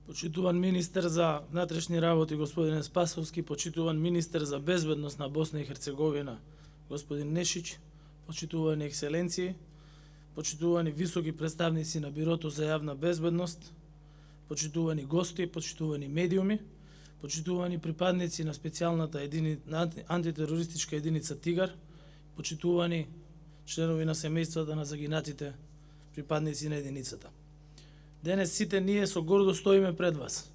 Почитуван министер за внатрешни работи господин Спасовски, почитуван министер за безбедност на Босна и Херцеговина господин Нешич, почитувани екселенции, почитувани високи представници на Бирото за јавна безбедност, почитувани гости, почитувани медиуми, почитувани припадници на специјалната антитерористичка единица Тигар, почитувани членови на семејствата на загинатите припадници на единицата. Денес сите ние со гордо стоиме пред вас.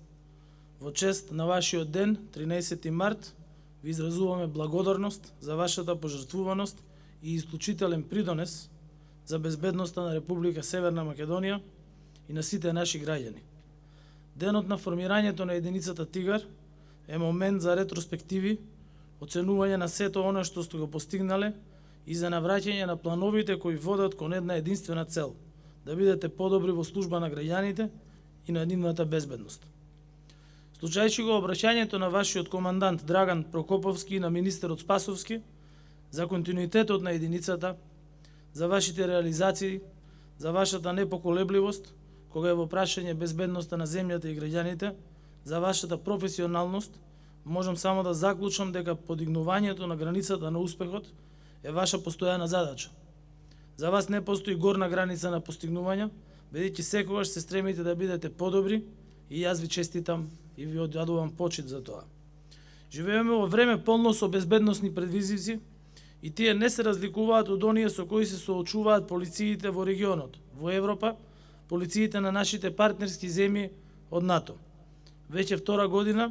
Во чест на вашиот ден, 13 март, ви изразуваме благодарност за вашата пожртвуваност и исклучителен придонес за безбедноста на Република Северна Македонија и на сите наши граѓани. Денот на формирањето на единицата Тигар е момент за ретроспективи, оценување на сето оно што сте го постигнале и за навраќање на плановите кои водат кон една единствена цел – да бидете подобри во служба на граѓаните и на нивната безбедност. Случајќи го обраќањето на вашиот командант Драган Прокоповски и на министерот Спасовски за континуитетот на единицата, за вашите реализации, за вашата непоколебливост, кога е во прашање безбедноста на земјата и граѓаните, за вашата професионалност, можам само да заклучам дека подигнувањето на границата на успехот е ваша постојана задача. За вас не постои горна граница на постигнувања, бидејќи секогаш се стремите да бидете подобри и јас ви честитам и ви одјадувам почит за тоа. Живееме во време полно со безбедносни предизвици и тие не се разликуваат од оние со кои се соочуваат полициите во регионот, во Европа, полициите на нашите партнерски земји од НАТО. Веќе втора година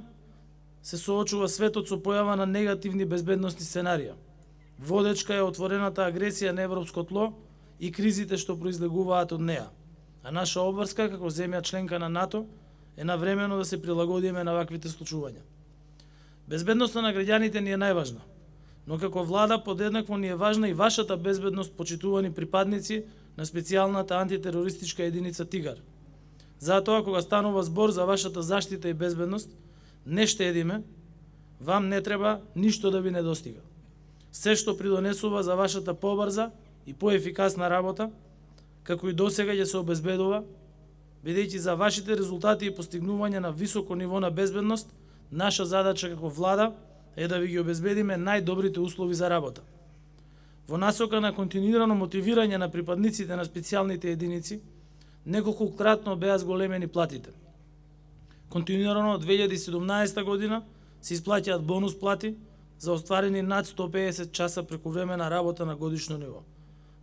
се соочува светот со појава на негативни безбедносни сценарија. Водечка е отворената агресија на европско тло и кризите што произлегуваат од неа. А наша обврска како земја членка на НАТО е навремено да се прилагодиме на ваквите случувања. Безбедноста на граѓаните ни е најважна, но како влада подеднакво ни е важна и вашата безбедност, почитувани припадници на специјалната антитерористичка единица Тигар. Затоа, кога станува збор за вашата заштита и безбедност, не штедиме, вам не треба ништо да ви недостига. Се што придонесува за вашата побрза и поефикасна работа, како и досега ќе се обезбедува, бидејќи за вашите резултати и постигнување на високо ниво на безбедност, наша задача како влада е да ви ги обезбедиме најдобрите услови за работа. Во насока на континуирано мотивирање на припадниците на специјалните единици, неколкократно беа зголемени платите. Континуирано од 2017 година се исплаќаат бонус плати за остварени над 150 часа прекувремена работа на годишно ниво.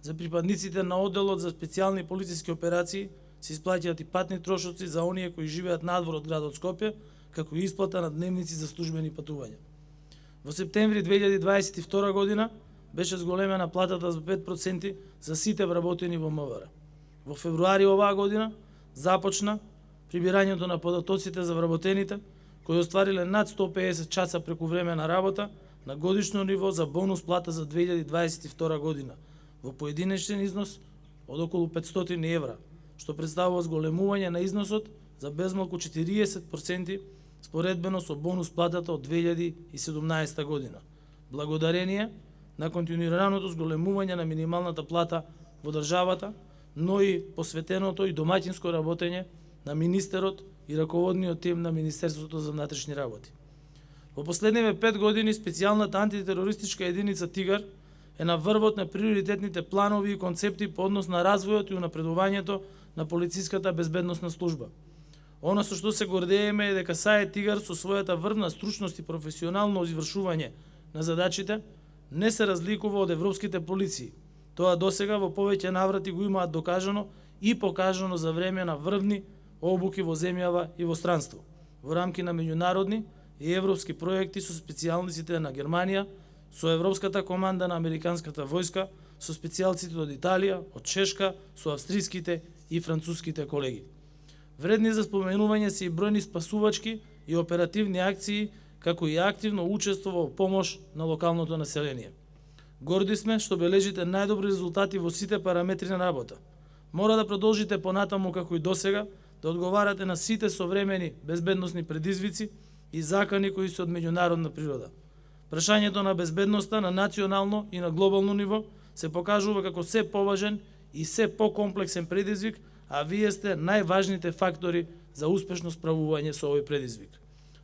За припадниците на одделот за специјални полициски операции се исплаќаат и патни трошоци за оние кои живеат надвор од градот Скопје, како и исплата на дневници за службени патувања. Во септември 2022 година беше зголемена платата за 5% за сите вработени во МВР. Во февруари оваа година започна прибирањето на податоците за вработените кои оствариле над 150 часа прекувремена работа на годишно ниво за бонус плата за 2022 година во поединечен износ од околу 500 евра, што представува зголемување на износот за безмалку 40% споредбено со бонус платата од 2017 година, благодарение на континуираното зголемување на минималната плата во државата, но и посветеното и домаќинско работење на министерот и раководниот тим на Министерството за внатрешни работи. Во последниве 5 години специјалната антитерористичка единица Тигар е на врвот на приоритетните планови и концепти по однос на развојот и унапредувањето на полициската безбедносна служба. Оно со што се гордееме е дека САЕ Тигар со својата врвна стручност и професионално извршување на задачите не се разликува од европските полиции. Тоа досега во повеќе наврати го имаат докажано и покажано за време на врвни обуки во земјава и во странство, во рамки на меѓународни и европски проекти со специјалниците на Германија, со Европската команда на Американската војска, со специјалците од Италија, од Чешка, со австриските и француските колеги. Вредни за споменување се и бројни спасувачки и оперативни акции, како и активно учествува во помош на локалното население. Горди сме што бележите најдобри резултати во сите параметри на работа. Мора да продолжите понатаму како и досега, да одговарате на сите современи безбедносни предизвици и закани кои се од меѓународна природа. Прашањето на безбедноста на национално и на глобално ниво се покажува како се поважен и се покомплексен предизвик, а вие сте најважните фактори за успешно справување со овој предизвик.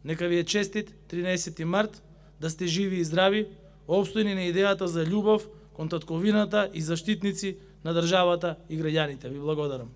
Нека ви е честит 13 март, да сте живи и здрави, опстојни на идејата за љубов кон татковината и заштитници на државата и граѓаните. Ви благодарам.